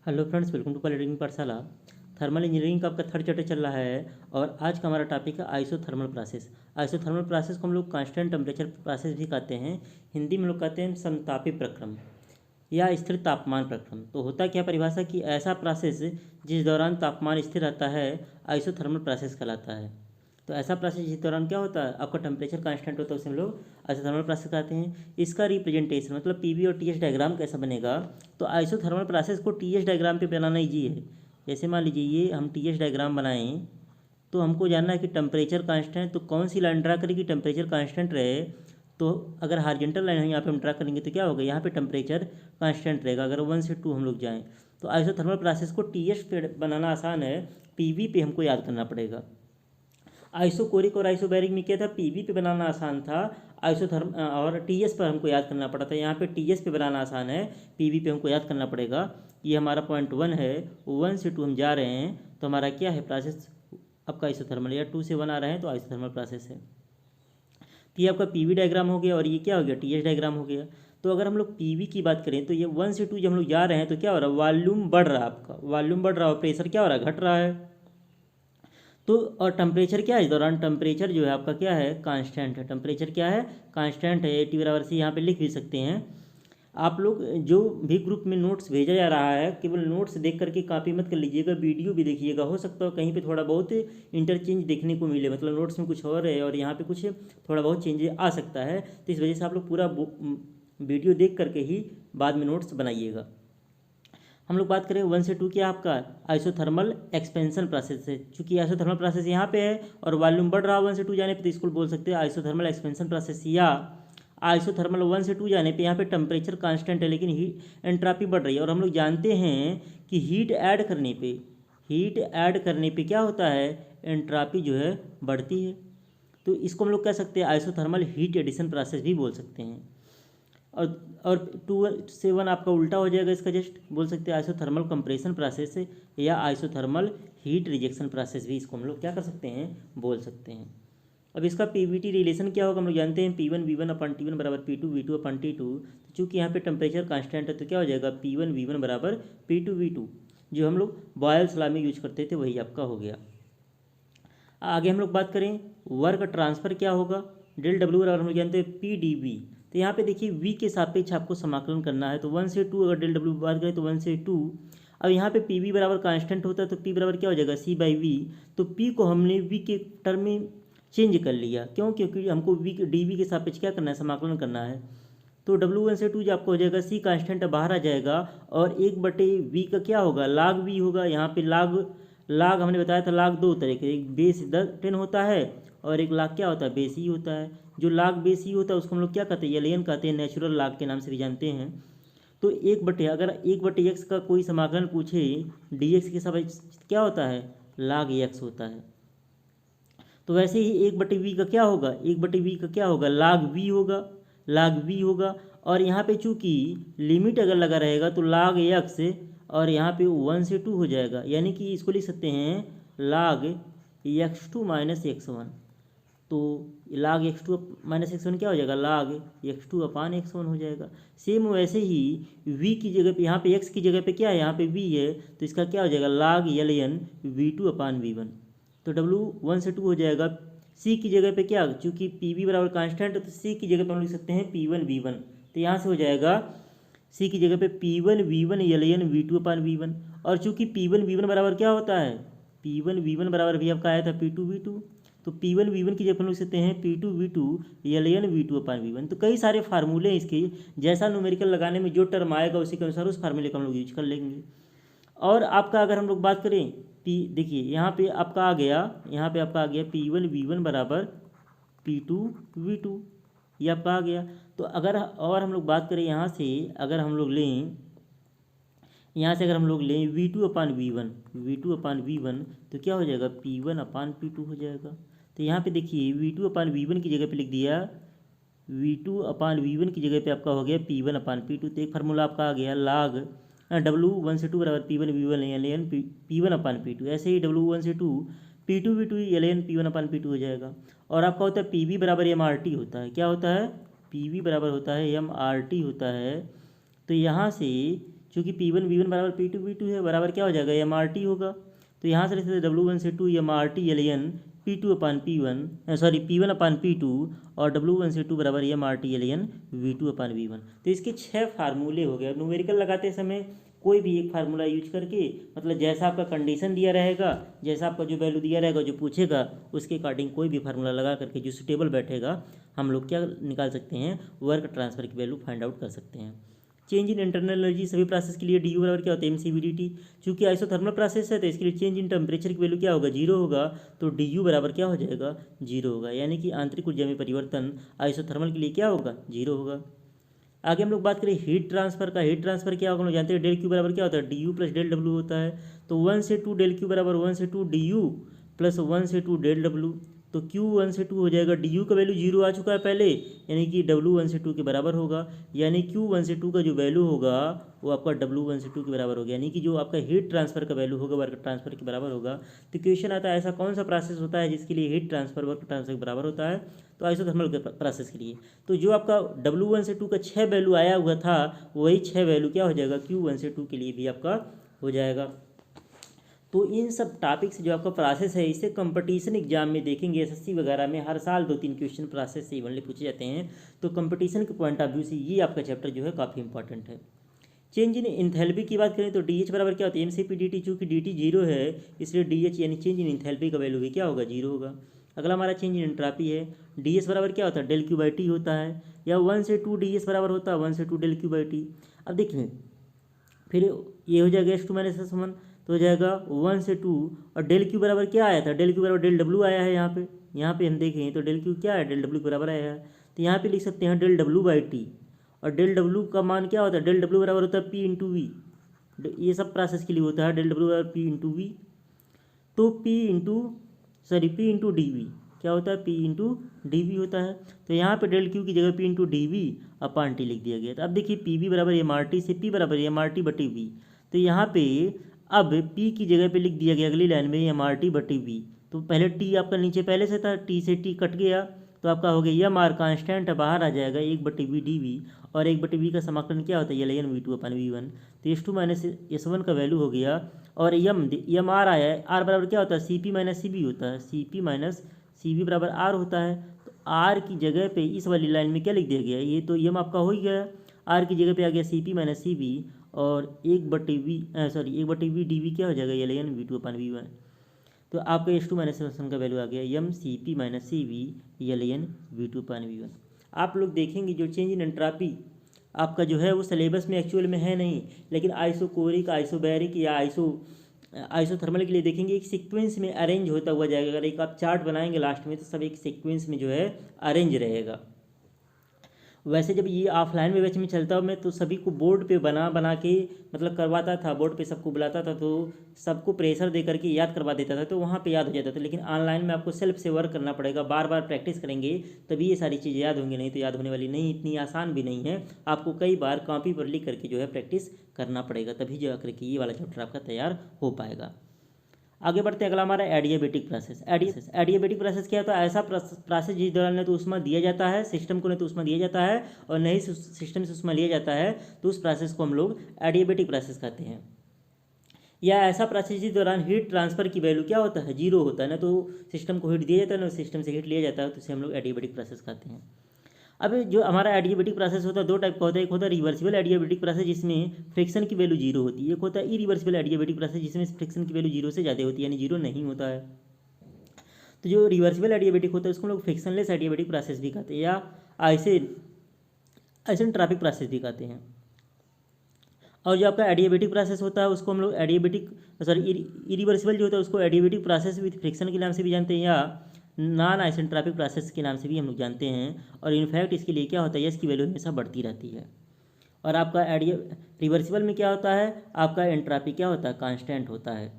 Hello friends, welcome to polytechnic पाठशाला। Thermal engineering का आपका थर्ड चैप्टर चल रहा है और आज का हमारा टॉपिक है आइसोथर्मल प्रोसेस। आइसोथर्मल प्रोसेस को हम लोग कांस्टेंट टेम्परेचर प्रोसेस भी कहते हैं। हिंदी में लोग कहते हैं समतापी प्रक्रम या स्थिर तापमान प्रक्रम। तो होता क्या परिभाषा कि ऐसा प्रोसेस जिस दौरान तापमान स्थिर रहता है आइसोथर्मल प्रोसेस कहलाता है। तो ऐसा प्रोसेस जिस दौरान क्या होता है, आपका टेम्परेचर कांस्टेंट होता है, उसे हम लोग आइसोथर्मल प्रोसेस कहते हैं। इसका रिप्रेजेंटेशन मतलब पीवी और टीएस डायग्राम कैसा बनेगा, तो आइसोथर्मल प्रोसेस को टीएस डायग्राम पे बनाना ईजी है। जैसे मान लीजिए ये हम टीएस डायग्राम बनाएं तो हमको जानना है कि टेम्परेचर कांस्टेंट, तो कौन सी लाइन ड्रा करें कि टेम्परेचर कांस्टेंट रहे। तो अगर हॉरिजॉन्टल लाइन यहाँ पे हम ड्रा करेंगे तो क्या होगा, यहाँ पे टेम्परेचर कांस्टेंट रहेगा। अगर 1 से 2 हम लोग जाएँ तो आइसोथर्मल प्रोसेस को टीएस पे बनाना आसान है, पीवी पे हमको याद करना पड़ेगा। आइसोकोरिक और आइसोबैरिक में क्या था, पीवी पे बनाना आसान था, आइसोथर्म और टीएस पर हमको याद करना पड़ा था। यहाँ पे टीएस पे बनाना आसान है, पीवी पे हमको याद करना पड़ेगा। ये हमारा पॉइंट 1 है, 1 से 2 हम जा रहे हैं तो हमारा क्या है प्रोसेस आपका आइसोथर्मल, या 2 से 1 आ रहे हैं तो आइसोथर्मल प्रोसेस है। तो ये आपका पीवी डायग्राम हो गया और ये क्या हो गया, टीएस डायग्राम हो गया। तो अगर हम लोग पीवी की बात करें तो ये 1 से 2 जब हम लोग जा रहे हैं तो क्या हो रहा है, वॉल्यूम बढ़ रहा है, आपका वॉल्यूम बढ़ रहा है और प्रेशर क्या हो रहा है, घट रहा है। तो और टेम्परेचर क्या है इस दौरान, टेम्परेचर जो है आपका क्या है, कांस्टेंट है। टेम्परेचर क्या है, कांस्टेंट है। टी बराबर सी यहाँ पे लिख भी सकते हैं। आप लोग जो भी ग्रुप में नोट्स भेजा जा रहा है, केवल नोट्स देख करके कॉपी मत कर लीजिएगा, वीडियो भी देखिएगा। हो सकता है कहीं पे थोड़ा बहुत इंटरचेंज देखने को मिले, मतलब नोट्स में कुछ और है और यहाँ पे कुछ थोड़ा बहुत चेंज आ सकता है। तो इस वजह से आप लोग पूरा वीडियो देख करके ही बाद में नोट्स बनाइएगा। हम लोग बात करें 1 से 2 क्या आपका आइसोथर्मल एक्सपेंशन प्रोसेस है। चूंकि आइसोथर्मल प्रोसेस यहाँ पे है और वॉल्यूम बढ़ रहा है 1 से 2 जाने पे, तो इसको बोल सकते हैं आइसोथर्मल एक्सपेंशन प्रोसेस। या आइसोथर्मल 1 से 2 जाने पे यहाँ पे टेम्परेचर कांस्टेंट है लेकिन हीट एंट्रोपी बढ़ रही है। और हम लोग जानते हैं कि हीट ऐड करने पे क्या होता है, एंट्रोपी जो है बढ़ती है। तो इसको हम लोग कह सकते हैं आइसोथर्मल हीट एडिशन प्रोसेस भी बोल सकते हैं। और 2 से 1 आपका उल्टा हो जाएगा, इसका जस्ट बोल सकते हैं आइसोथर्मल कंप्रेशन प्रोसेस या आइसोथर्मल हीट रिजेक्शन प्रोसेस भी इसको हम लोग क्या कर सकते हैं, बोल सकते हैं। अब इसका पीवीटी रिलेशन क्या होगा, हम लोग जानते हैं P1 V1 अपन T1 बराबर P2 V2 अपन T2। तो चूँकि यहाँ पे टेम्परेचर कांस्टेंट है तो क्या हो जाएगा, P1 V1 बराबर P2 V2। जो हम लोग बॉयल्स लॉ में यूज करते थे वही आपका हो गया। आगे हम लोग बात करें वर्क ट्रांसफ़र क्या होगा, डेल डब्ल्यू बराबर हम लोग जानते हैं पी डी वी। तो यहाँ पे देखिए v के सापेक्ष आपको समाकलन करना है। तो 1 से 2 अगर डेल डब्ल्यू बात करें तो 1 से 2। अब यहाँ पे पी वी बराबर कांस्टेंट होता है तो p बराबर क्या हो जाएगा, c बाई वी। तो p को हमने v के टर्म में चेंज कर लिया, क्यों, क्योंकि हमको v डी वी के सापेक्ष क्या करना है, समाकलन करना है। तो W1 से 2 जो आपको हो जाएगा, c कांस्टेंट बाहर आ जाएगा और 1/v का क्या होगा, लाग v होगा। यहाँ पे लाग हमने बताया था, लाग दो तरह के, एक बेस 10 होता है और एक लाग क्या होता है, बेस ही होता है। जो लाग बेस ही होता है उसको हम लोग क्या कहते हैं, एलियन कहते हैं, नेचुरल लाग के नाम से भी जानते हैं। तो अगर 1/x का कोई समाकलन पूछे dx के सब क्या होता है, लाग x होता है। तो वैसे ही 1/v का क्या होगा, 1/v का क्या होगा, लाग v होगा। और यहाँ पे चूंकि लिमिट अगर लगा रहेगा तो लाग x और यहाँ पे 1 से 2 हो जाएगा, यानी कि इसको लिख सकते हैं लाग x2 माइनस x1। तो लाग x2 माइनस x1 क्या हो जाएगा, लाग x2 अपान x1 हो जाएगा। सेम वैसे ही v की जगह पे, यहाँ पे x की जगह पे क्या है, यहाँ पे v है, तो इसका क्या हो जाएगा, लाग ln v2 अपान v1। तो W 1 से 2 हो जाएगा। c की जगह पे क्या, चूँकि पी वी बराबर कांस्टेंट है तो c की जगह पे हम लिख सकते हैं P1 V1। तो यहाँ से हो जाएगा c की जगह पे P1 V1 ln V2 अपान V1। और चूँकि P1 V1 बराबर क्या होता है, P1 V1 बराबर भी आपका आया था P2 V2। तो P1 V1 की जगह हम लिख सकते हैं P2 V2 ln V2 अपान V1। तो कई सारे फार्मूले हैं इसके, जैसा न्यूमेरिकल लगाने में जो टर्म आएगा उसी के अनुसार उस फार्मूले को हम लोग यूज कर लेंगे। और आपका अगर हम लोग बात करें देखिए यहाँ पे आपका आ गया, P1 V1 बराबर P2 V2, ये आपका आ गया। तो अगर और हम लोग बात करें यहाँ से, अगर हम लोग लें V2 अपान V1 तो क्या हो जाएगा, P1 अपान P2 हो जाएगा। तो यहाँ पे देखिए V2 अपान V1 की जगह पे लिख दिया, V2 अपान V1 की जगह पे आपका हो गया P1 अपान P2। तो एक फार्मूला आपका आ गया, लाग W1 से 2 बराबर P1 V1 ln P1 अपान P2। ऐसे ही W1 से 2 P2 V2 ln P1 अपान P2 हो जाएगा। और आपका होता है PV बराबर MRT होता है, क्या होता है, PV बराबर होता है MRT होता है। तो यहाँ से चूँकि P1 V1 बराबर P2 V2 है, बराबर क्या हो जाएगा, एम आर टी होगा। तो यहाँ से लिखते W1 से 2 M R T ln P2/P1 sorry P1/P2 और W1 से 2 बराबर M R T alien V2/V1। तो इसके 6 फार्मूले हो गए। अब न्यूमेरिकल लगाते समय कोई भी एक फार्मूला यूज करके, मतलब जैसा आपका कंडीशन दिया रहेगा, जैसा आपका जो वैल्यू दिया रहेगा, जो पूछेगा उसके अकॉर्डिंग कोई भी फार्मूला लगा करके जो सुटेबल बैठेगा, हम लोग क्या निकाल सकते हैं, वर्क ट्रांसफ़र की वैल्यू फाइंड आउट कर सकते हैं। चेंज इन इंटरनल एनर्जी सभी प्रोसेस के लिए डी यू बराबर क्या होता है, MCV/dt। चूँकि आइसोथर्मल प्रोसेस है तो इसके लिए चेंज इन टेम्परेचर की वैल्यू क्या होगा, जीरो होगा। तो डी यू बराबर क्या हो जाएगा, जीरो होगा। यानी कि आंतरिक ऊर्जा में परिवर्तन आइसोथर्मल के लिए क्या होगा, जीरो होगा। आगे हम लोग बात करें हीट ट्रांसफर का। हीट ट्रांसफर क्या होगा, हम लोग जानते हैं डेल क्यू बराबर क्या होता है, D U plus del W होता है। तो 1 से 2 डेल क्यू बराबर 1 से 2 डी यू प्लस 1 से 2 डेल डब्ल्यू। तो क्यू 1 से 2 हो जाएगा, डी यू का वैल्यू जीरो आ चुका है पहले, यानी कि डब्ल्यू 1 से 2 के बराबर होगा। यानी क्यू 1 से 2 का जो वैल्यू होगा वो आपका डब्ल्यू 1 से 2 के बराबर होगा। यानी कि जो आपका हीट ट्रांसफर का वैल्यू होगा वर्क ट्रांसफर के बराबर होगा। तो क्वेश्चन आता है ऐसा कौन सा प्रोसेस होता है जिसके लिए हीट ट्रांसफर वर्क ट्रांसफर के बराबर होता है, तो आइसोथर्मल के प्रोसेस के लिए। तो जो आपका W1 से 2 का 6 वैल्यू आया हुआ था, वही 6 वैल्यू क्या हो जाएगा, Q1 से 2 के लिए भी आपका हो जाएगा। तो इन सब टॉपिक्स जो आपका प्रोसेस है, इसे कंपटीशन एग्जाम में देखेंगे, SSC वगैरह में हर साल 2-3 क्वेश्चन प्रोसेस से इवनली पूछे जाते हैं। तो कंपटीशन के पॉइंट ऑफ व्यू से ये आपका चैप्टर जो है काफ़ी इंपॉर्टेंट है। चेंज इन इंथैल्पी की बात करें तो DH बराबर क्या होता है, MCP/dt। चूँकि dt जीरो है इसलिए DH यानी चेंज इन इंथैल्पी का वैल्यू भी क्या होगा, जीरो होगा। अगला हमारा चेंज इन एंट्रोपी है। DS बराबर क्या होता है, डेल Q/T होता है, या 1 से 2 DS बराबर होता है 1 से 2 डेल Q/T। अब देखिए फिर ये हो जाएगा S2 - S1, तो हो जाएगा 1 से 2 और डेल क्यू बराबर क्या आया था, डेल क्यू बराबर डेल डब्ल्यू आया है। यहाँ पे हम देखें तो डेल क्यू क्या है, डेल डब्ल्यू के बराबर आया है। तो यहाँ पे लिख सकते हैं डेल W/T, और डेल डब्ल्यू का मान क्या होता है, डेल डब्ल्यू बराबर होता है P/V। ये सब प्रोसेस के लिए होता है डेल डब्ल्यू बराबर P/V। तो P/DV क्या होता है, P/DV होता है। तो यहाँ पे डेल क्यू की जगह P/DV/T लिख दिया गया। तो अब देखिए PV बराबर MRT से P बराबर MRT/V। तो यहाँ पे अब P की जगह पे लिख दिया गया अगली लाइन में MRT/V। तो पहले T आपका नीचे पहले से था, T से T कट गया तो आपका हो गया एम आर कांस्टेंट बाहर आ जाएगा 1/V/dV, और 1/V का समाकलन क्या होता है, एल V2/V1। तो S2 - S1 का वैल्यू हो गया, और एम आर आया है, आर बराबर क्या होता है, CP - CB होता है, CP - CB बराबर आर होता है। तो आर की जगह पे इस वाली लाइन में क्या लिख दिया गया, ये तो एम आपका हो ही गया, आर की जगह पे आ गया CP - CB, और 1/V क्या हो जाएगा, एल V2/V1। तो आपका S2 - S1 का वैल्यू आ गया MCP - CB एल V2/V1। आप लोग देखेंगे जो चेंज इन एंट्रोपी आपका जो है वो सिलेबस में एक्चुअल में है नहीं, लेकिन आइसोकोरिक, आइसोबैरिक या आइसोथर्मल के लिए देखेंगे एक सीक्वेंस में अरेंज होता हुआ जाएगा। अगर एक आप चार्ट बनाएंगे लास्ट में तो सब एक सीक्वेंस में जो है अरेंज रहेगा। वैसे जब ये ऑफलाइन में बैच में चलता हूँ मैं, तो सभी को बोर्ड पे बना बना के मतलब करवाता था, बोर्ड पे सबको बुलाता था, तो सबको प्रेशर दे करके याद करवा देता था, तो वहाँ पे याद हो जाता था। लेकिन ऑनलाइन में आपको सेल्फ से वर्क करना पड़ेगा, बार बार प्रैक्टिस करेंगे तभी ये सारी चीज़ें याद होंगी, नहीं तो याद होने वाली नहीं, इतनी आसान भी नहीं है। आपको कई बार कॉपी पर लिख करके जो है प्रैक्टिस करना पड़ेगा, तभी जो करके ये वाला चैप्टर आपका तैयार हो पाएगा। आगे बढ़ते हैं, अगला हमारा एडियाबेटिक प्रोसेस। एडियाबेटिक प्रोसेस क्या होता है, ऐसा प्रोसेस जिस दौरान न तो ऊष्मा दिया जाता है, सिस्टम को न तो ऊष्मा दिया जाता है और न ही सिस्टम से ऊष्मा लिया जाता है, तो उस प्रोसेस को हम लोग एडियाबेटिक प्रोसेस कहते हैं। या ऐसा प्रोसेस जिस दौरान हीट ट्रांसफर की वैल्यू क्या होता है, जीरो होता है, ना तो सिस्टम को हीट दिया जाता है ना सिस्टम से हीट लिया जाता है, तो इसे हम लोग एडियाबेटिक प्रोसेस कहते हैं। अब जो हमारा एडियाबेटिक प्रोसेस होता है दो टाइप का होता है, एक होता है रिवर्सिबल एडियाबेटिक प्रोसेस जिसमें फ्रिक्शन की वैल्यू जीरो होती है, एक होता है इरिवर्सिबल एडियाबेटिक प्रोसेस जिसमें फ्रिक्शन की वैल्यू जीरो से ज़्यादा होती है, यानी जीरो नहीं होता है। तो जो रिवर्सिबल एडियाबेटिक होता है उसको हम लोग फ्रिक्शनलेस एडियाबेटिक प्रोसेस भी कहते हैं, या आइसेंट्रोपिक प्रोसेस भी कहते हैं। और जो आपका एडियाबेटिक प्रोसेस होता है उसको हम लोग इरिवर्सिबल जो होता है उसको एडियाबेटिक प्रोसेस विद फ्रिक्शन के नाम से भी जानते हैं, या नॉन आइसेंट्रोपिक प्रोसेस के नाम से भी हम लोग जानते हैं। और इनफैक्ट इसके लिए क्या होता है, इसकी वैल्यू हमेशा बढ़ती रहती है। और आपका रिवर्सिबल में क्या होता है, आपका एंट्रोपी क्या होता है, कांस्टेंट होता है।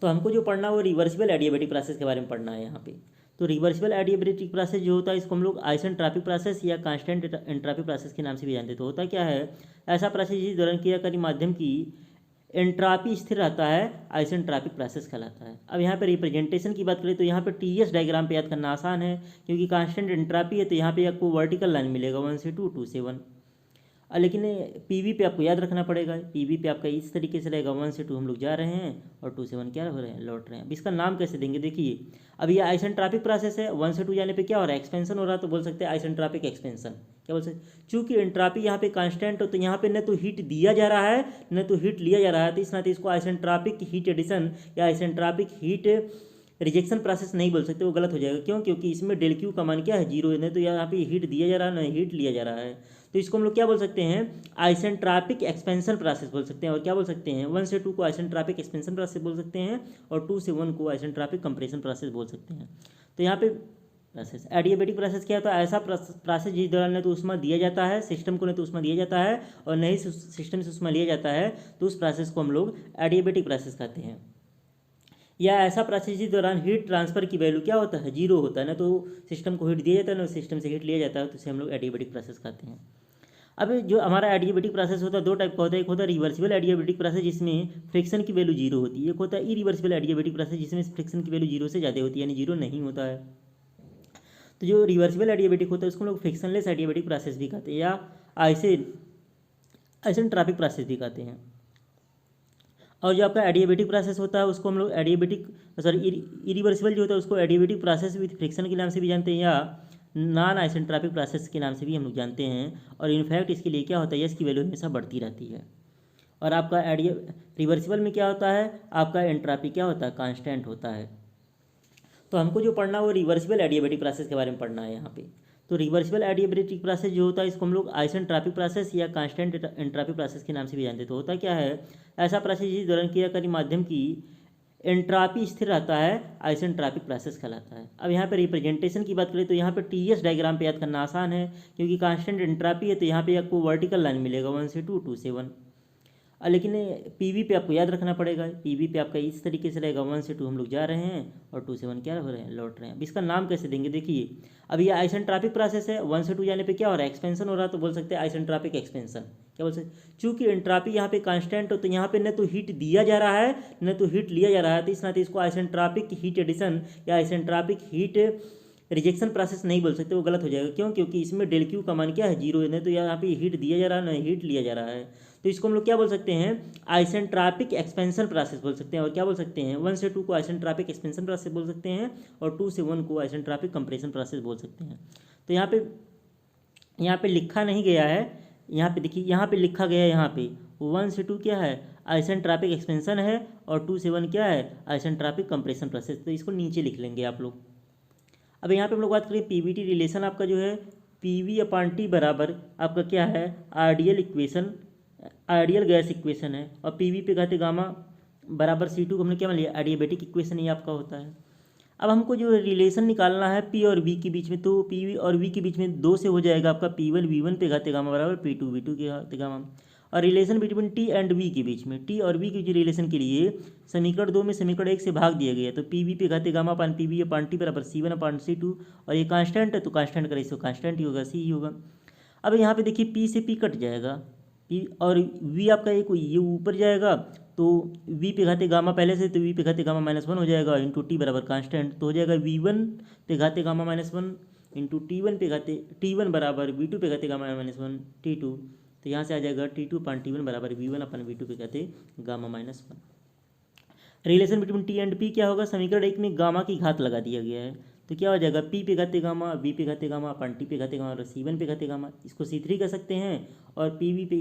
तो हमको जो पढ़ना वो रिवर्सिबल एडियाबेटिक प्रोसेस के बारे में पढ़ना है यहाँ पे। तो रिवर्सिबल एडियाबेटिक प्रोसेस जो होता है इसको हम लोग आइसेंट्रोपिक प्रोसेस या कांस्टेंट एंट्रोपी प्रोसेस के नाम से भी जानते हैं। तो होता क्या है, ऐसा प्रोसेस जिस दौरान क्रियाकारी माध्यम की एंट्रोपी स्थिर रहता है, आइसेंट्रोपिक प्रोसेस कहलाता है। अब यहाँ पे रिप्रेजेंटेशन की बात करें तो यहाँ पे TS डायग्राम पे याद करना आसान है, क्योंकि कांस्टेंट एंट्रोपी है तो यहाँ पे आपको वर्टिकल लाइन मिलेगा 1 से 2, 2 से 1। लेकिन पीवी पे आपको याद रखना पड़ेगा। पीवी पे आपका इस तरीके से रहेगा, 1 से 2 हम लोग जा रहे हैं और 2 से 1 क्या हो रहे हैं, लौट रहे हैं। अब इसका नाम कैसे देंगे, देखिए अब ये आइसेंट्रोपिक प्रोसेस है, 1 से 2 जाने पे क्या हो रहा है, एक्सपेंशन हो रहा है, तो बोल सकते हैं आइसेंट्रोपिक एक्सपेंशन। क्या बोल सकते, चूंकि एंट्रोपी यहाँ पे कांस्टेंट हो तो यहाँ पे न तो हीट दिया जा रहा है न तो हीट लिया जा रहा है, तो इस नाते इसको आइसेंट्रोपिक हीट एडिशन या आइसेंट्रोपिक हीट रिजेक्शन प्रोसेस नहीं बोल सकते, वो गलत हो जाएगा। क्यों, क्योंकि इसमें डेल क्यू का मान क्या है, जीरो है, नहीं तो यहाँ पे हीट दिया जा रहा है ना हीट लिया जा रहा है। तो इसको हम लोग क्या बोल सकते हैं, आइसेंट्रोपिक एक्सपेंशन प्रोसेस बोल सकते हैं। और क्या बोल सकते हैं, 1 से 2 को आइसेंट्रोपिक एक्सपेंशन प्रोसेस बोल सकते हैं और 2 से 1 को आइसेंट्रोपिक कंप्रेशन प्रोसेस बोल सकते हैं। तो यहाँ पे प्रोसेस एडियाबेटिक प्रोसेस क्या होता है, ऐसा प्रोसेस जिस दौरान न तो उष्मा दिया जाता है सिस्टम को, न तो उष्मा दिया जाता है और न ही सिस्टम से उष्मा लिया जाता है, तो उस प्रोसेस को हम लोग एडियाबेटिक प्रोसेस कहते हैं। या ऐसा प्रोसेस जिस दौरान हीट ट्रांसफर की वैल्यू क्या होता है, जीरो होता है, ना तो सिस्टम को हीट दिया जाता है ना सिस्टम से हीट लिया जाता है, तो इसे हम लोग एडियाबेटिक प्रोसेस कहते हैं। अब जो हमारा एडियाबेटिक प्रोसेस होता है दो टाइप का होता है, एक होता है रिवर्सिबल एडियाबेटिक प्रोसेस जिसमें फ्रिक्शन की वैल्यू जीरो होती है, एक होता है इरिवर्सिबल एडियाबेटिक प्रोसेस जिसमें फ्रिक्शन की वैल्यू जीरो से ज़्यादा होती है, यानी जीरो नहीं होता है। तो जो रिवर्सिबल एडियाबेटिक होता है उसको हम लोग फ्रिक्शनलेस एडियाबेटिक प्रोसेस भी कहते हैं या आइसेंट्रोपिक प्रोसेस भी कहते हैं। और जो आपका एडियाबेटिक प्रोसेस होता है उसको हम लोग इरिवर्सिबल जो होता है उसको एडियाबेटिक प्रोसेस विथ फ्रिक्शन के नाम से भी जानते हैं या नॉन आइसेंट्रोपिक प्रोसेस के नाम से भी हम लोग जानते हैं। और इनफैक्ट इसके लिए क्या होता है, इसकी वैल्यू हमेशा बढ़ती रहती है। और आपका रिवर्सिबल में क्या होता है, आपका एंट्रोपी क्या होता है, कांस्टेंट होता है। तो हमको जो पढ़ना है वो रिवर्सिबल एडियाबेटिक प्रोसेस के बारे में पढ़ना है यहाँ पे। तो रिवर्सिबल एडियाबेटिक प्रोसेस जो होता है इसको हम लोग आइसेंट्रोपिक प्रोसेस या कांस्टेंट एंट्रोपी प्रोसेस के नाम से भी जानते हैं। तो होता क्या है, ऐसा प्रोसेस जिस दौरान क्रियाकारी माध्यम की एंट्रोपी स्थिर रहता है आइसेंट्रोपिक प्रोसेस कहलाता है। अब यहाँ पे रिप्रेजेंटेशन की बात करें तो यहाँ पे टीएस डायग्राम पे याद करना आसान है, क्योंकि कांस्टेंट एंट्रोपी है तो यहाँ पे आपको वर्टिकल लाइन मिलेगा 1 से 2, 2 से 1। लेकिन पीवी पे आपको याद रखना पड़ेगा, पीवी पे आपका इस तरीके से रहेगा, 1 से 2 हम लोग जा रहे हैं और 2 से 1 क्या हो रहे हैं, लौट रहे हैं। अब इसका नाम कैसे देंगे, देखिए अब ये आइसेंट्रोपिक प्रोसेस है, 1 से 2 जाने पे क्या हो रहा है, एक्सपेंशन हो रहा है, तो बोल सकते हैं आइसेंट्रोपिक एक्सपेंशन। क्या बोल सकते, चूंकि एंट्रोपी यहाँ पे कांस्टेंट हो तो यहाँ पे न तो हीट दिया जा रहा है न तो हीट लिया जा रहा है, तो इस नाते इसको आइसेंट्रोपिक हीट एडिशन या आइसेंट्रोपिक हीट रिजेक्शन प्रोसेस नहीं बोल सकते, वो गलत हो जाएगा। क्यों, क्योंकि इसमें डेल क्यू का मान क्या है, जीरो है, नहीं तो यहाँ पे हीट दिया जा रहा है ना हीट लिया जा रहा है। तो इसको हम लोग क्या बोल सकते हैं, आइसेंट्रोपिक एक्सपेंशन प्रोसेस बोल सकते हैं। और क्या बोल सकते हैं, 1 से 2 को आइसेंट्रोपिक एक्सपेंशन प्रोसेस बोल सकते हैं और 2 से 1 को आइसेंट्रोपिक कंप्रेशन प्रोसेस बोल सकते हैं। तो यहाँ पे लिखा नहीं गया है, यहाँ पे देखिए यहाँ पे लिखा गया है, यहाँ पे 1 से 2 क्या है, आइसेंट्रोपिक एक्सपेंशन है और 2 से 1 क्या है, आइसेंट्रोपिक कंप्रेशन प्रोसेस। तो इसको नीचे लिख लेंगे आप लोग। अब यहाँ पे हम लोग बात करें पीवीटी रिलेशन, आपका जो है पीवी अपॉन टी बराबर आपका क्या है, आइडियल गैस इक्वेशन है। और पीवी पे कहते गामा बराबर C2 को हमने क्या मान लिया, एडियाबेटिक इक्वेशन, ये आपका होता है। अब हमको जो रिलेशन निकालना है पी और वी के बीच में, तो पी और वी के बीच में 2 से हो जाएगा आपका P1 V1 पे घाते गामा बराबर P2 V2 के घाते गामा। और relation between T and V के बीच में, टी और वी के रिलेशन के लिए समीकरण 2 में समीकरण 1 से भाग दिया गया है। तो पी वी पे घाते गामा अपान पी वी अपान टी बराबर C1 अपान C2। और ये कांस्टेंट है तो कांस्टेंट करें इसको, कांस्टेंट ही होगा, सी ही होगा। अब यहाँ पे देखिए पी से पी कट जाएगा, पी और वी आपका एक ये ऊपर जाएगा, तो वी पे घाते गामा पहले से, तो वी पे घाते गामा -1 हो जाएगा इंटू टी बराबर कांस्टेंट, तो हो जाएगा V1 पे घाते गामा -1 इंटू T1 बराबर V2 पे घाते गामा -1 T2। तो यहाँ से आ जाएगा T2 अपान T1 बराबर V1 अपन V2 पे घाते gamma -1। Relation between T and P क्या होगा, समीकरण 1 में गामा की घात लगा दिया गया है, तो क्या हो जाएगा पी पे घाते गामा वी पे घाते गामा अपन टी पे घाते गामा और C1 पे घाते गामा, इसको C3 कह सकते हैं। और पी वी पे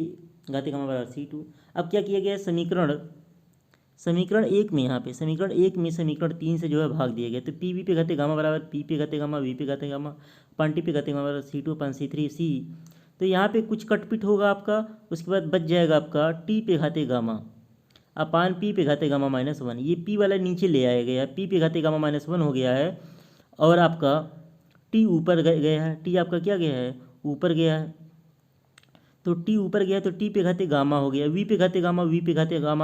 घाते गामा बराबर C2। अब क्या किया गया है, समीकरण 1 में, यहाँ पे समीकरण 1 में समीकरण 3 से जो है भाग दिया गया, तो पी वी पे घाते गामा बराबर पी पे घाते गामा वी पे घाते गामा अपन टी पे घाते गामा बराबर C2 अपन C3 C। तो यहाँ पे कुछ कटपिट होगा आपका, उसके बाद बच जाएगा आपका टी पे घाते गामा अपान पी पे घाते गामा -1। ये पी वाला नीचे ले आया गया है, पी पे घाते गामा -1 हो गया है और आपका टी ऊपर गया है, टी आपका क्या गया है, ऊपर गया है। तो टी ऊपर गया तो टी पे घाते गामा हो गया, वी पे घाते गामा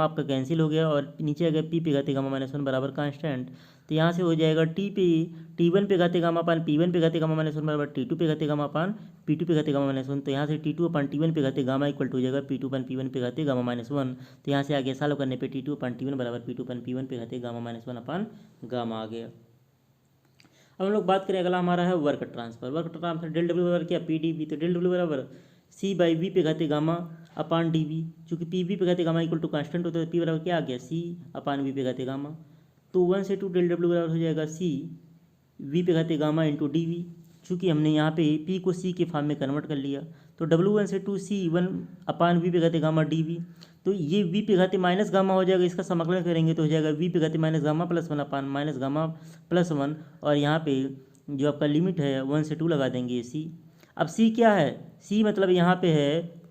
आपका कैंसिल हो गया और नीचे आ गया पी पे घाते गामा -1 बराबर कांस्टेंट। तो यहाँ से हो जाएगा T1 पे घाते गामा अपान P1 पे घाते गामा -1 बराबर T2 पे घाते गामा अपान P2 पे घाते गामा -1। तो यहाँ से T2 अपान T1 पे घाते गामा इक्वल टू हो जाएगा P2 अपान P1 पे घाते गामा -1। तो यहाँ से आगे सॉल्व करने पे T2 अपान T1 बराबर P2 अपान P1 पे घाते गामा -1 अपान गामा आ गया। अब हम लोग बात करें, अगला हमारा है work transfer. Work transfer del W बराबर क्या, पी डी वी। तो डेल डब्ल्यू बराबर सी बाई वी पे घाते गामा अपान डी वी, चूँकि पी वी पे घाते गामा इक्वल टू कांस्टेंट होता है, पी बराबर क्या आ गया सी अपान वी पे घाते गामा। तो 1 से 2 डेल डब्ल्यू बराबर हो जाएगा सी वी पे घाते गामा इंटू डी वी। चूँकि हमने यहाँ पे पी को सी के फॉर्म में कन्वर्ट कर लिया तो W1 से 2 सी 1 अपान वी पे घाते गामा डी वी। तो ये वी पे घाते माइनस गामा हो जाएगा, इसका समाकलन करेंगे तो हो जाएगा वी पे घाते minus gamma plus 1 upon minus gamma plus 1, और यहाँ पे जो आपका लिमिट है 1 से 2 लगा देंगे सी। अब सी क्या है, सी मतलब यहाँ पे है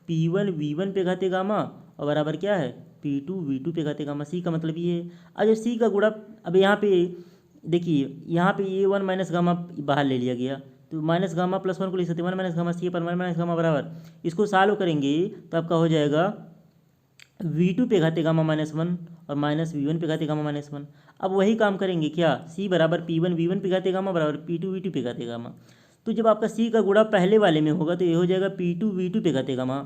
P1 V1 पे घाते गामा और बराबर क्या है P2 V2 पे घाते गामा। सी का मतलब ये है। अब जब सी का गुणा, अब यहाँ पे देखिए यहाँ पे A1 माइनस गामा बाहर ले लिया गया तो माइनस गामा प्लस 1 को लिख सकते हैं 1 माइनस गामा सी पर 1 माइनस गामा बराबर, इसको सॉल्व करेंगे तो आपका हो जाएगा V2 पे घाते गामा -1 और माइनस V1 पे घाते गामा -1। अब वही काम करेंगे क्या, C बराबर P1 V1 पे घाते गामा बराबर P2 V2 पे घाते गामा। तो जब आपका C का गुणा पहले वाले में होगा तो ये हो जाएगा P2 V2 पे घाते गामा,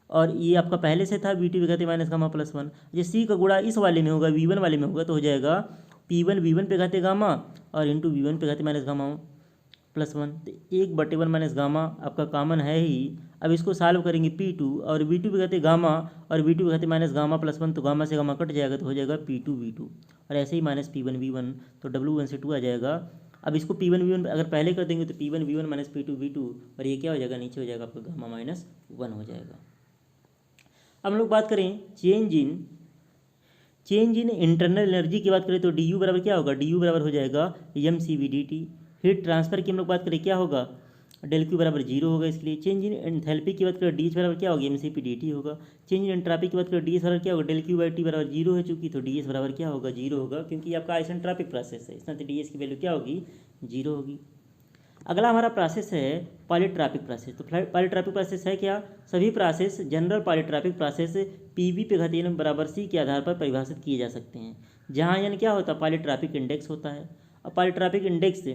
और ये आपका पहले से था V2 पे घाते माइनस गामा प्लस 1। जब C का गुणा इस वाले में होगा V1 वाले में होगा तो हो जाएगा P1 V1 पे घाते गामा और इंटू V1 पे घाते माइनस गामा प्लस 1। तो 1/1 माइनस गामा आपका कॉमन है ही। अब इसको सॉल्व करेंगे P2 और V2 पे घाते गामा और V2 पे घाते माइनस गामा प्लस 1, तो गामा से गामा कट जाएगा तो हो जाएगा P2 V2, और ऐसे ही माइनस P1 V1, तो W1 से 2 आ जाएगा। अब इसको P1 V1 अगर पहले कर देंगे तो P1 V1 minus P2 V2, और ये क्या हो जाएगा नीचे हो जाएगा आपका गामा -1 हो जाएगा। अब हम लोग बात करें चेंज इन इंटरनल एनर्जी की बात करें तो डी यू बराबर क्या होगा, डी यू बराबर हो जाएगा mCV/dt। हीट ट्रांसफर की हम लोग बात करें क्या होगा, डेल क्यू बराबर 0 होगा इसके लिए। चेंज इन एंथैल्पी की बात करें डी एच बराबर क्या होगा mCP/dt होगा। चेंज इन एंट्रॉपी की बात करें डी एस बराबर क्या होगा, डेल क्यू बाई टी बराबर 0 है चूँकि, तो डी एस बराबर क्या होगा 0 होगा, क्योंकि आपका आइसेंट्रॉपिक प्रोसेस है, इसमें डी एस की वैल्यू क्या होगी 0 होगी। अगला हमारा प्रोसेस है पॉलीट्रॉपिक प्रोसेस। तो पॉलीट्रॉपिक प्रोसेस है क्या, सभी process general polytropic process PV पे घाते n बराबर सी के आधार पर परिभाषित किए जा सकते हैं, जहाँ n क्या होता है पॉलीट्रॉपिक इंडेक्स होता है। अब पॉलीट्रॉपिक इंडेक्स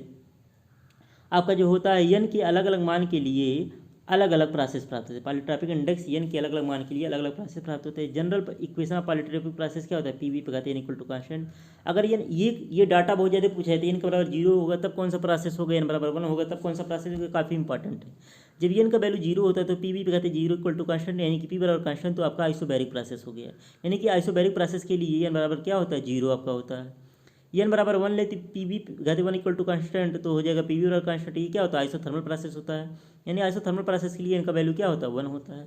आपका जो होता है n के अलग अलग मान के लिए अलग अलग प्रोसेस प्राप्त होते हैं। पॉलीट्रॉपिक इंडेक्स n के अलग अलग मान के लिए अलग अलग प्रोसेस प्राप्त होते हैं। General equation of polytropic process क्या होता है, पीवी पे घाते n इक्वल टू कांस्टेंट। अगर ये डाटा बहुत ज़्यादा पूछा है तो n का बराबर 0 होगा तब कौन सा प्रोसेस होगा, n बराबर 1 होगा तब कौन सा प्रोसेस होगा, काफ़ी इंपॉर्टेंट है। जब n का वैल्यू 0 होता है तो पीवी पे घाते 0 इक्वल टू कांस्टेंट, यानी कि p बराबर कांस्टेंट, तो आपका आइसोबैरिक प्रोसेस हो गया। यानी कि आइसोबैरिक प्रोसेस के लिए n बराबर क्या होता है 0 आपका होता है। n बराबर 1 लेते पीवी घाते 1 इक्वल टू कांस्टेंट, तो हो जाएगा पीवी बराबर कांस्टेंट। ये क्या होता है आइसोथर्मल प्रोसेस होता है, यानी आइसोथर्मल प्रोसेस के लिए n का वैल्यू क्या होता है 1 होता है।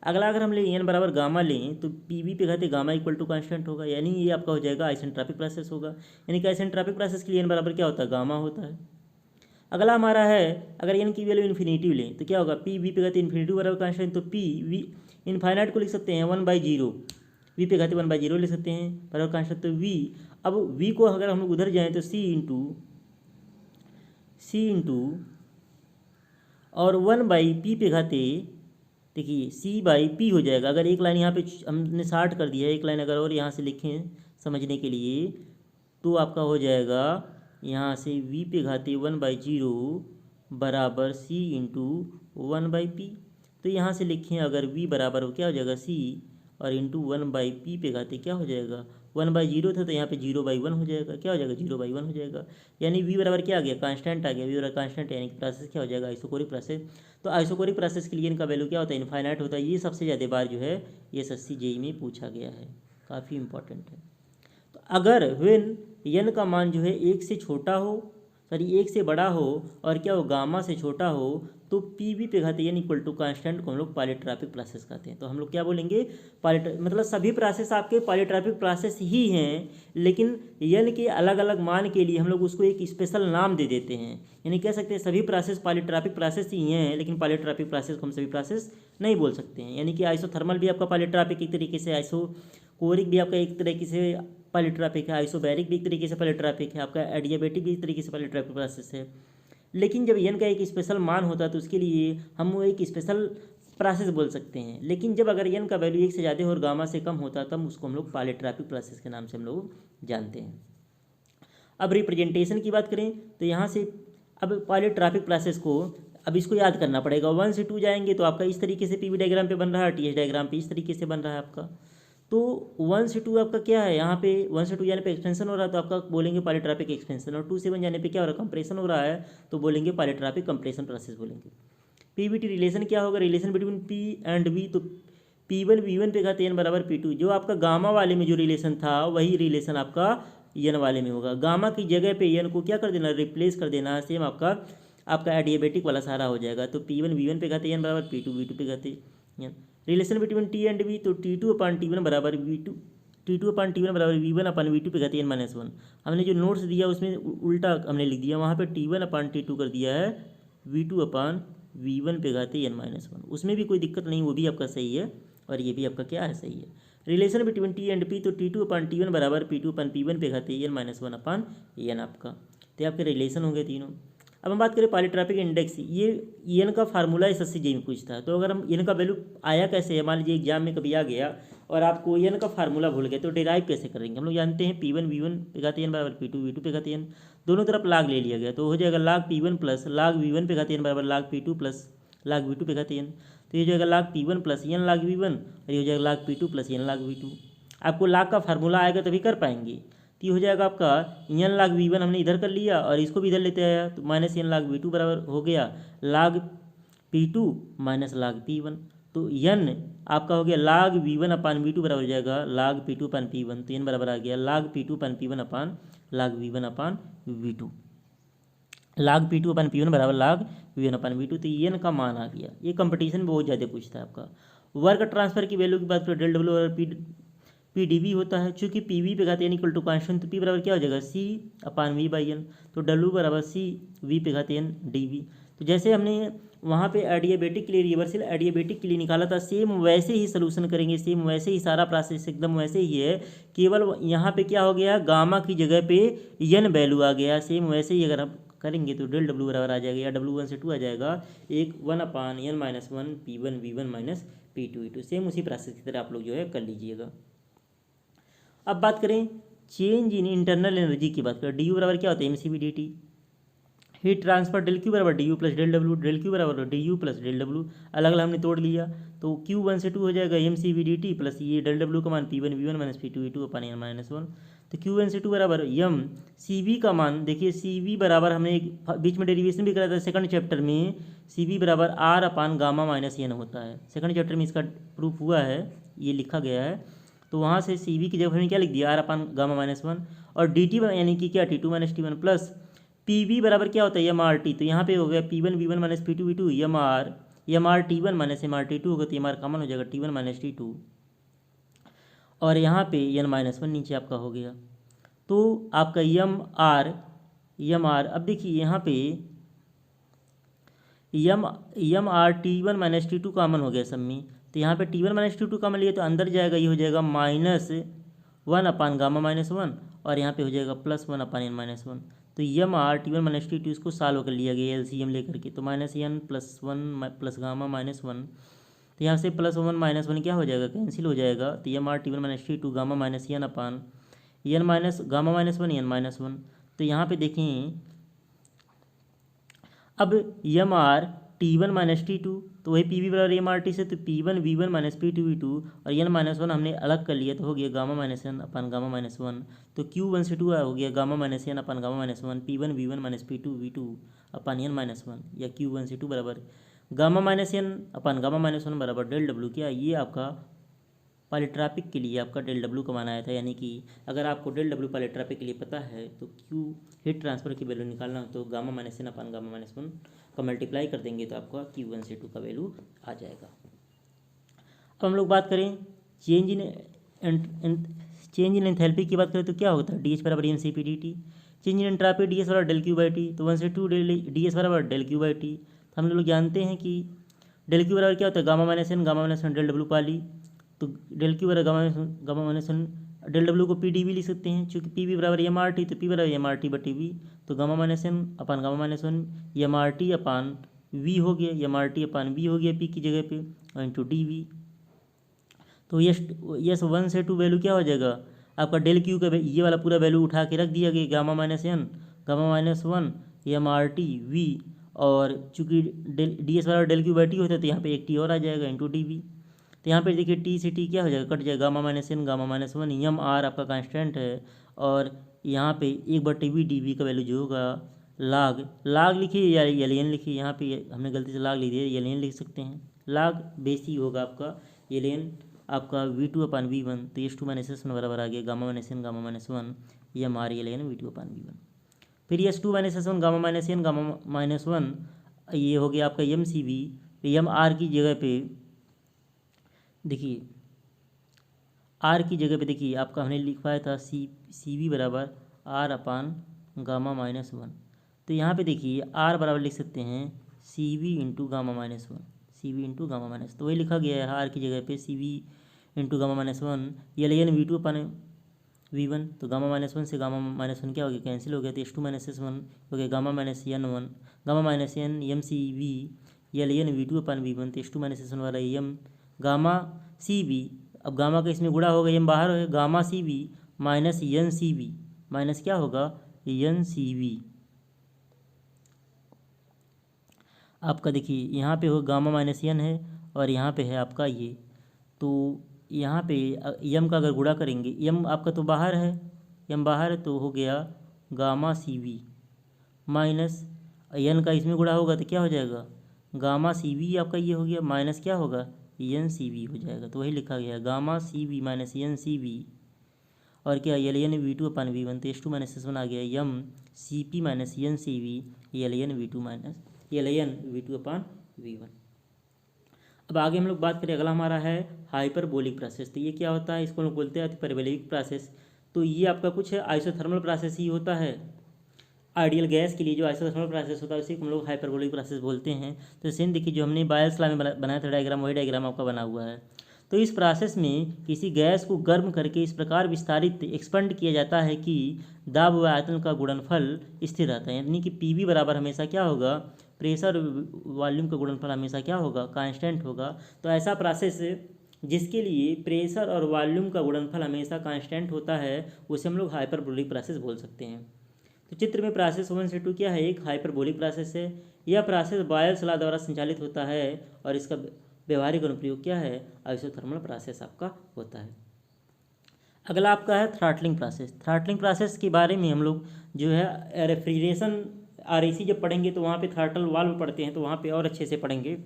अगला अगर हम ले n बराबर गामा लें तो पीवी पे घाते गामा इक्वल टू कांस्टेंट होगा, यानी ये आपका हो जाएगा आइसेंट्रॉपिक प्रोसेस होगा। यानी कि आइसेंट्रॉपिक प्रोसेस के लिए n बराबर क्या होता है गामा होता है। अगला हमारा है अगर n की वैल्यू इन्फिनिटी लें तो क्या होगा, पी वी पे घाते इन्फिनिटी बराबर कांस्टेंट, तो पी वी इनफाइनाइट को लिख सकते हैं 1/0, वी पे घाते 1/0 लिख सकते हैं बराबर कांस्टेंट। तो वी, अब v को अगर हम लोग उधर जाएँ तो c इंटू और 1/p पे घाते, देखिए c/p हो जाएगा। अगर एक लाइन यहाँ पे हमने शार्ट कर दिया है, एक लाइन अगर और यहाँ से लिखें समझने के लिए तो आपका हो जाएगा यहाँ से v पे घाते 1/0 बराबर c इंटू 1/p। तो यहाँ से लिखें अगर v बराबर हो क्या हो जाएगा c और इंटू 1/p पे घाते क्या हो जाएगा 1/0 था तो यहाँ पे 0/1 हो जाएगा, क्या हो जाएगा 0/1 हो जाएगा। यानी v बराबर क्या आ गया कांस्टेंट आ गया, v बराबर कांस्टेंट, यानी कि प्रोसेस क्या हो जाएगा आइसोकोरिक प्रोसेस। तो आइसोकोरिक प्रोसेस के लिए इनका वैल्यू क्या होता है इनफाइनाइट होता है। ये सबसे ज़्यादा बार जो है ये SSC JEE में पूछा गया है, काफ़ी इंपॉर्टेंट है। तो अगर व्हेन n का मान जो है 1 से छोटा हो, सॉरी 1 से बड़ा हो और क्या हो गामा से छोटा हो, तो पीवी पे घाते n इक्वल टू कांस्टेंट को हम लोग पॉलीट्रॉपिक प्रोसेस कहते हैं। तो हम लोग क्या बोलेंगे मतलब सभी प्रोसेस आपके पॉलीट्रॉपिक प्रोसेस ही हैं, लेकिन n के अलग अलग मान के लिए हम लोग उसको एक स्पेशल नाम दे देते हैं। यानी कह सकते हैं सभी प्रोसेस पॉलीट्रॉपिक प्रोसेस ही हैं, लेकिन पॉलीट्रॉपिक प्रोसेस को हम सभी प्रोसेस नहीं बोल सकते हैं। यानी कि आइसोथर्मल भी आपका पॉलीट्रॉपिक एक तरीके से, आइसोकोरिक भी आपका एक तरीके से पॉलीट्रॉपिक है, आइसोबैरिक भी एक तरीके से पॉलीट्रॉपिक है, आपका एडियाबेटिक भी एक तरीके से पॉलीट्रॉपिक प्रोसेस है। लेकिन जब n का एक स्पेशल मान होता है तो उसके लिए हम वो एक स्पेशल प्रोसेस बोल सकते हैं। लेकिन जब अगर n का वैल्यू 1 से ज़्यादा और गामा से कम होता है तब उसको हम लोग पॉलीट्रॉपिक प्रोसेस के नाम से हम लोग जानते हैं। अब रिप्रेजेंटेशन की बात करें तो यहाँ से अब पॉलीट्रॉपिक प्रोसेस को अब इसको याद करना पड़ेगा। 1 से 2 जाएंगे तो आपका इस तरीके से पीवी डायग्राम पे बन रहा है, टीएच डायग्राम पे इस तरीके से बन रहा है आपका। तो 1 से 2 आपका क्या है, यहाँ पे 1 से 2 जाने पे एक्सपेंशन हो रहा है तो आपका बोलेंगे पॉलीट्रॉपिक एक्सपेंशन, और 2 से 1 जाने पे क्या हो रहा है कंप्रेशन हो रहा है तो बोलेंगे पॉलीट्रॉपिक कंप्रेशन प्रोसेस बोलेंगे। पीवीटी रिलेशन क्या होगा, relation between P and V, तो P1 V1 पे घात n बराबर P2, जो आपका गामा वाले में जो रिलेशन था वही रिलेशन आपका n वाले में होगा। गामा की जगह पे n को क्या कर देना, रिप्लेस कर देना, सेम आपका आपका एडिएबेटिक वाला सारा हो जाएगा। तो P1 V1 पे घात n बराबर P2 V2 पे घात n। Relation between T and V, तो T2 अपान T1 बराबर V2, T2 अपान T1 बराबर V1 अपान V2 पे घात n माइनस 1। हमने जो नोट्स दिया उसमें उल्टा हमने लिख दिया, वहाँ पे T1 अपान T2 कर दिया है V2 अपान V1 पे घात n माइनस 1। उसमें भी कोई दिक्कत नहीं, वो भी आपका सही है और ये भी आपका क्या है, सही है। Relation between T and P, तो T2 अपान T1 बराबर P2 अपान P1 पे घात n माइनस 1 अपान n आपका, तो आपके रिलेशन होंगे तीनों। अब हम बात करें पॉलीट्रॉपिक इंडेक्स, ये एन का फार्मूला एसएससी जेई में पूछता है। तो अगर हम एन का वैल्यू आया कैसे है, मान लीजिए एग्जाम में कभी आ गया और आपको एन का फार्मूला भूल गए, तो डिराइव कैसे करेंगे। हम लोग जानते हैं P1 V1 पे घात n बराबर P2 V2 पे घात n, दोनों तरफ लाग ले लिया गया, तो हो जाएगा लाग P1 प्लस लाग V1 पे घात n बराबर लाग P2 प्लस लाग V2 पे घात n। तो ये हो जाएगा लाग P1 प्लस n लाग V1 और ये हो जाएगा लाग P2 प्लस n लाग V2। आपको लाग का फार्मूला आएगा तभी कर पाएंगे। तो ये हो जाएगा आपका n लाग V1 हमने इधर कर लिया और इसको भी इधर लेते आया, तो माइनस n लाग V2 बराबर हो गया लाग P2 माइनस लाग P1। तो n आपका हो गया लाग V1 अपान V2 बराबर हो जाएगा लाग P2 अपान P1, तो n बराबर आ गया लाग P2 अपान P1 अपान लाग V1 अपान V2, लाग P2 अपान P1 बराबर लाग V1 अपान V2। तो n का मान आ गया। ये कंपटीशन में बहुत ज़्यादा पूछता है आपका। वर्क ट्रांसफर की वैल्यू की बात करें, डेल डब्ल्यू और पी डी वी होता है, चूंकि पी वी पे घात n इक्वल टू कॉन्स्टेंट, तो पी बराबर क्या हो जाएगा सी अपान वी बाई एन, तो डब्ल्यू बराबर सी वी पे घात n डी वी। तो जैसे हमने वहाँ पे एडियाबेटिक के लिए रिवर्सल एडियाबेटिक के लिए निकाला था, सेम वैसे ही सोल्यूशन करेंगे, सेम वैसे ही सारा प्रोसेस एकदम वैसे ही है, केवल यहाँ पे क्या हो गया, गामा की जगह पे n वैल्यू आ गया। सेम वैसे ही अगर हम करेंगे तो डेल डब्ल्यू बराबर आ जाएगा, या W1 से 2 आ जाएगा, एक 1 अपान n minus 1 P1 V1 minus P2 V2। Same उसी प्रोसेस की तरह आप लोग जो है कर लीजिएगा। अब बात करें चेंज इन इंटरनल एनर्जी की बात करें, डी यू बराबर क्या होता है M C V D T. Heat transfer del Q बराबर D U plus del W, del Q बराबर D U plus del W, अलग अलग हमने तोड़ लिया, तो Q1 से 2 हो जाएगा एमसीवी डी टी प्लस ये डेल डब्ल्यू का मान P1 V1 minus P2 V2 upon n minus 1। तो Q1 से 2 बराबर यम सी वी का मान, देखिए सी वी बराबर हमने एक बीच में डेरिवेशन भी करा था सेकंड चैप्टर में, सी वी बराबर R upon gamma minus n होता है। सेकंड चैप्टर में इसका प्रूफ हुआ है, ये लिखा गया है। तो वहाँ से सी वी की जगह हमने क्या लिख दिया, आर अपान गामा माइनस 1, और डी टी यानी कि क्या T2 minus T1 plus P V बराबर क्या होता है एम आर टी। तो यहाँ पे हो गया P1 V1 minus P2 V2 M R T1 minus M R T2 होगा, तो एम आर कॉमन हो जाएगा T1 माइनस T2, और यहाँ पे n माइनस 1 नीचे आपका हो गया। तो आपका एम आर अब देखिए यहाँ पे M R T1 minus T2 common हो गया सब में, तो यहाँ पे T1 माइनस T2 कॉमन लिया तो अंदर जाएगा, ये हो जाएगा माइनस 1 अपान गामा माइनस 1, और यहाँ पे हो जाएगा प्लस 1 अपान n माइनस 1। तो M R T1 minus T2 इसको सॉल्व कर लिया गया एलसीएम लेकर के, तो minus n plus 1 plus gamma minus 1, तो यहाँ से प्लस 1 माइनस 1 क्या हो जाएगा, कैंसिल हो जाएगा। तो M R T1 minus T2 gamma minus n upon n minus gamma minus 1 n minus 1। तो यहाँ पे देखें अब M R T1 minus T2, तो वही पी वी बराबर एम आर टी से, तो P1 V1 minus P2 V2 और n माइनस 1 हमने अलग कर लिया, तो हो गया gamma minus n upon gamma minus 1। तो Q1 से 2 हो गया gamma minus n upon gamma minus 1, P1 V1 minus P2 V2 upon n minus 1, या Q1 से 2 बराबर gamma minus n upon gamma minus 1 बराबर डेल डब्ल्यू। क्या ये आपका पॉलीट्रॉपिक के लिए आपका डेल डब्ल्यू का मान आया था, यानी कि अगर आपको डेल डब्ल्यू पॉलीट्रॉपिक के लिए पता है तो क्यू हीट ट्रांसफर की वैल्यू निकालना हो तो gamma minus n upon gamma minus 1 का मल्टीप्लाई कर देंगे तो आपका Q1 से 2 का वैल्यू आ जाएगा। अब हम लोग बात करें चेंज इन एंथैल्पी की बात करें तो क्या होता है, डी एच बराबर N C P D T. Change in entropy D S बराबर डेल क्यू बाई टी, तो 1 से 2 डी एस बराबर डेल क्यू बाई टी। तो हम लोग जानते हैं कि डेल क्यू बराबर क्या होता है, gamma minus N del W poly, तो डेल क्यू बराबर gamma minus N del W को पी डी वी लिख सकते हैं, चूँकि पी वी बराबर एम आर टी, तो पी बराबर M R T by V, तो gamma minus N upon gamma minus 1 M R T upon V हो गया, M R T upon V हो गया पी की जगह पे इंटू डी वी। तो यस 1 से 2 वैल्यू क्या हो जाएगा आपका डेल क्यू का, ये वाला पूरा वैल्यू उठा के रख दिया गया gamma minus N gamma minus 1 M R T V, और चूँकि डी एस बराबर डेल क्यू बाई टी होता है तो यहाँ पे एक टी और आ जाएगा इंटू डी वी। तो यहाँ पे देखिए टी से टी क्या हो जाएगा, कट जाएगा, gamma minus N gamma minus 1 M R आपका कांस्टेंट है, और यहाँ पे 1/v डी वी का वैल्यू जो होगा लाग लाग लिखिए या एलियन लिखिए, यहाँ पे हमने गलती से लाग लिख दिया, एलियन लिख सकते हैं। लाग बेसी होगा आपका एलियन आपका V2/V1, तो S2 - S1 बराबर आ गया gamma -n gamma -1 M R alien V2/V1। फिर S2 - S1 gamma -n gamma -1 ये हो गया आपका यम सी वी, यम आर की जगह पे देखिए, आर की जगह पे देखिए आपका हमने लिखवाया था सी वी बराबर R/गामा -1, तो यहाँ पे देखिए आर बराबर लिख सकते हैं CV × गामा -1, CV × गामा -, तो वही लिखा गया है आर की जगह पे CV × गामा -1 एलियन V2/V1, तो गामा -1 से गामा -1 क्या हो गया, कैंसिल हो गया, तो S2 - S1 हो गया gamma -n1 gamma -n M C V alien V2/V1, तो S2 - S1 वाला यम गामा सी वी, अब गामा का इसमें गुणा होगा, यम बाहर होगा, gamma C V minus N C V minus क्या होगा यन सी वी। आपका देखिए यहाँ पे हो गामा -n है और यहाँ पे है आपका ये, तो यहाँ पे यम का अगर गुणा करेंगे, यम आपका तो बाहर है, यम बाहर है, तो हो गया गामा सी वी माइनस यन का इसमें गुणा होगा तो क्या हो जाएगा गामा सी वी, आपका ये हो गया माइनस क्या होगा एन सी वी हो जाएगा, तो वही लिखा गया gamma C V minus N C V और क्या एलियन V2/V1, तो S2 - S1 आ गया M C P minus N C V alien V2/V1। अब आगे हम लोग बात करें, अगला हमारा है हाइपरबोलिक प्रोसेस। तो ये क्या होता है, इसको लोग बोलते हैं पैराबोलिक प्रोसेस। तो ये आपका कुछ आइसोथर्मल प्रोसेस ही होता है। आइडियल गैस के लिए जो आइसोथर्मल प्रोसेस होता है उसी को हम लोग हाइपरबोलिक प्रोसेस बोलते हैं। तो सेम देखिए जो हमने बायल्स लॉ में बनाया था डायग्राम, वही डायग्राम आपका बना हुआ है। तो इस प्रोसेस में किसी गैस को गर्म करके इस प्रकार विस्तारित एक्सपेंड किया जाता है कि दाब व आयतन का गुणनफल स्थिर रहता है, यानी कि PV बराबर हमेशा क्या होगा, प्रेशर वॉल्यूम का गुणनफल हमेशा क्या होगा, कांस्टेंट होगा। तो ऐसा प्रोसेस जिसके लिए प्रेशर और वॉल्यूम का गुणनफल हमेशा कांस्टेंट होता है उसे हम लोग हाइपरबोलिक प्रोसेस बोल सकते हैं। तो चित्र में प्रोसेस 1 से 2 क्या है, एक हाइपरबोलिक प्रोसेस है। यह प्रोसेस बायल्स लॉ द्वारा संचालित होता है और इसका व्यवहारिक अनुप्रयोग क्या है, आइसोथर्मल प्रोसेस आपका होता है। अगला आपका है थ्रॉटलिंग प्रोसेस। थ्रॉटलिंग प्रोसेस के बारे में हम लोग जो है रेफ्रिजरेशन RAC जब पढ़ेंगे तो वहाँ पे थ्रॉटल वाल्व पढ़ते हैं, तो वहाँ पे और अच्छे से पढ़ेंगे।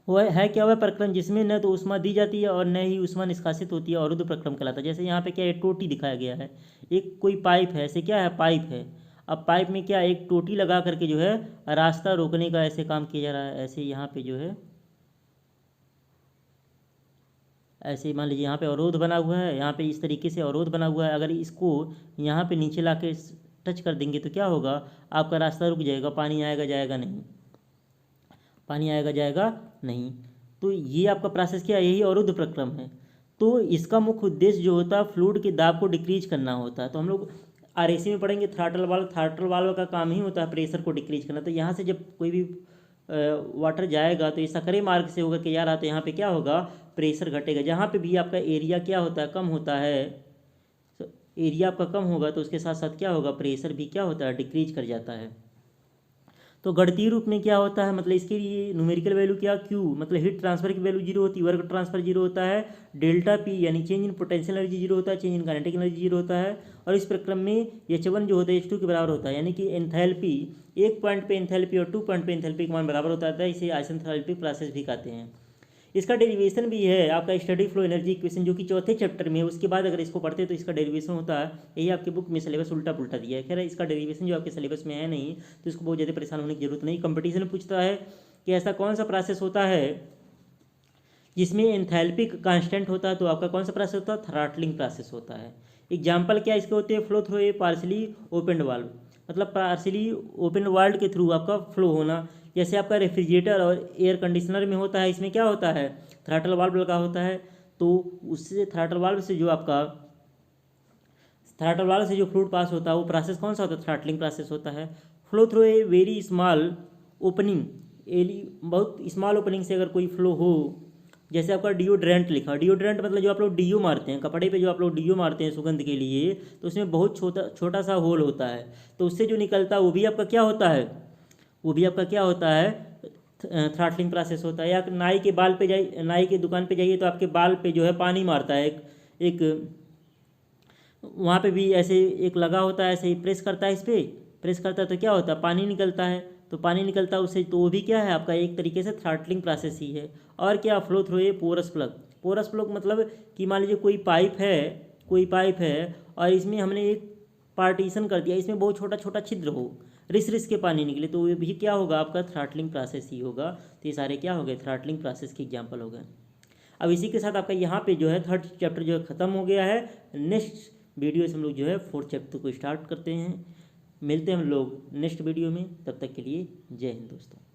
वह है क्या, वह प्रक्रम जिसमें न तो ऊष्मा दी जाती है और न ही ऊष्मा निष्कासित होती है, अवरुद्ध प्रक्रम कहलाता है। जैसे यहाँ पे क्या है, टोटी दिखाया गया है, एक कोई पाइप है, ऐसे क्या है पाइप है, अब पाइप में क्या एक टोटी लगा करके जो है रास्ता रोकने का ऐसे काम किया जा रहा है। ऐसे यहाँ पे जो है ऐसे मान लीजिए यहाँ पे अवरोध बना हुआ है, यहाँ पे इस तरीके से अवरोध बना हुआ है, अगर इसको यहाँ पे नीचे ला के टच कर देंगे तो क्या होगा, आपका रास्ता रुक जाएगा, पानी आएगा जाएगा नहीं, पानी आएगा जाएगा नहीं। तो ये आपका प्रोसेस क्या है, यही अवरुद्ध प्रक्रम है। तो इसका मुख्य उद्देश्य जो होता है फ्लूइड के दाब को डिक्रीज करना होता है। तो हम लोग RAC में पढ़ेंगे थ्रॉटल वाल्व का काम ही होता है प्रेशर को डिक्रीज करना। तो यहाँ से जब कोई भी वाटर जाएगा तो ये सकरे मार्ग से होकर के जा रहा, तो यहाँ पे क्या होगा, प्रेशर घटेगा। जहाँ पे भी आपका एरिया क्या होता है, कम होता है, तो एरिया आपका कम होगा तो उसके साथ साथ क्या होगा, प्रेशर भी क्या होता है, डिक्रीज कर जाता है। तो गणितीय रूप में क्या होता है, मतलब इसके लिए न्यूमेरिकल वैल्यू क्या, Q मतलब हीट ट्रांसफर की वैल्यू 0 होती है, वर्क ट्रांसफर 0 होता है, डेल्टा P यानी चेंज इन पोटेंशियल एनर्जी 0 होता है, चेंज इन काइनेटिक एनर्जी 0 होता है। और इस प्रक्रम में H1 जो होता है H2 के बराबर होता है, यानी कि एंथैल्पी एक पॉइंट पे एंथैल्पी और 2 पॉइंट पे एंथैल्पी का मान बराबर होता है, इसे आइसेंथैल्पिक प्रोसेस भी कहते हैं। इसका डेरिवेशन भी है आपका स्टडी फ्लो एनर्जी इक्वेशन, जो कि चौथे चैप्टर में है। उसके बाद अगर इसको पढ़ते तो इसका डेरिवेशन होता है, यही आपकी बुक में सिलेबस उल्टा पुल्टा दिया है। खैर इसका डेरिवेशन जो आपके सिलेबस में है नहीं, तो इसको बहुत ज़्यादा परेशान होने की जरूरत नहीं। कंपटीशन में पूछता है कि ऐसा कौन सा प्रोसेस होता है जिसमें एंथैल्पिक कांस्टेंट होता है, तो आपका कौन सा प्रोसेस होता है, थ्रॉटलिंग प्रोसेस होता है। एग्जाम्पल क्या इसके होते हैं, फ्लो थ्रू ए पार्शली ओपन वाल्व, मतलब पार्शली ओपन वाल्व के थ्रू आपका फ्लो होना। जैसे आपका रेफ्रिजरेटर और एयर कंडीशनर में होता है, इसमें क्या होता है, थ्रॉटल वाल्व लगा होता है, तो उससे थ्रॉटल वाल्व से जो आपका थ्रॉटल वाल्व से जो फ्लूइड पास होता है वो प्रोसेस कौन सा होता है, थ्रॉटलिंग प्रोसेस होता है। Flow through a very small opening, बहुत स्मॉल ओपनिंग से अगर कोई फ्लो हो, जैसे आपका डिओड्रेंट लिखा, डिओड्रेंट मतलब जो आप लोग डीओ मारते हैं कपड़े पे, जो आप लोग डीओ मारते हैं सुगंध के लिए, तो उसमें बहुत छोटा सा होल होता है, तो उससे जो निकलता है वो भी आपका क्या होता है, वो भी आपका क्या होता है, थ्रॉटलिंग प्रोसेस होता है। या नाई के बाल पे जाइए, नाई की दुकान पे जाइए तो आपके बाल पे जो है पानी मारता है, एक वहाँ पे भी ऐसे एक लगा होता है, ऐसे ही प्रेस करता है इस पर, प्रेस करता है तो क्या होता है, पानी निकलता है। तो पानी निकलता है उससे, तो वो भी क्या है आपका एक तरीके से थ्रॉटलिंग प्रोसेस ही है। और क्या, flow through a porous plug. Porous plug मतलब कि मान लीजिए कोई पाइप है और इसमें हमने एक पार्टीशन कर दिया, इसमें बहुत छोटा छोटा छिद्र हो, रिस के पानी निकले, तो ये भी क्या होगा आपका थ्रॉटलिंग प्रोसेस ही होगा। तो ये सारे क्या हो गए, थ्रॉटलिंग प्रोसेस के एग्जाम्पल हो गए। अब इसी के साथ आपका यहाँ पे जो है थर्ड चैप्टर जो है ख़त्म हो गया है। नेक्स्ट वीडियो से हम लोग जो है फोर्थ चैप्टर को स्टार्ट करते हैं। मिलते हैं हम लोग नेक्स्ट वीडियो में, तब तक के लिए जय हिंद दोस्तों।